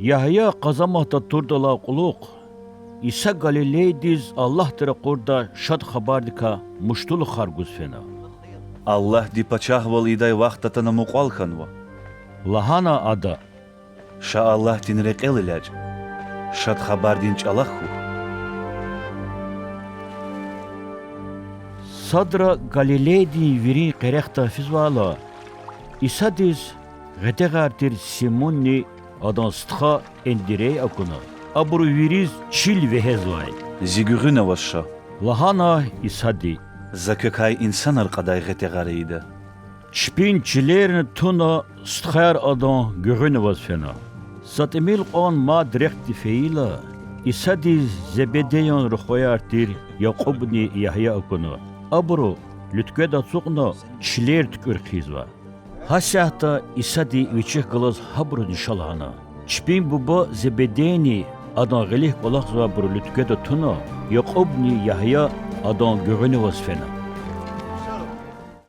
Yahya qazamaqda turdala quluq. İsa Galileydiz Allah tere qurda şad xabardika muştul xarguz fena. Allah dipachahval iday vaqtatana muqalkanva. Lahana ada. Şa Allah dinrek elilac. Şad xabar dinç Allahu. Sadra Galileydi viri qerekta fizvala. İsa diz gıdegardir Simunni adan stxa endirey akuna. Abru viriz çil ve hezvay. Zigürüne vaşşa. Lahana İsa di. Zakökay insan arqaday gıtegariydi. Çpin çilerini tuna stxar adan görünü vaz fena. Satemil on ma direkti feila. İsa diz zebedeyon ruhayartir Yakubni Yahya akuna. Abru lütkeda suqna çiler tükür xizva. Hasahta İsa di viçih qılaz habru nişalhana. Çpin buba zebedeni adan gılih qolaq zva bru lütkeda tuna Yakubni Yahya adan görünü vaz fena.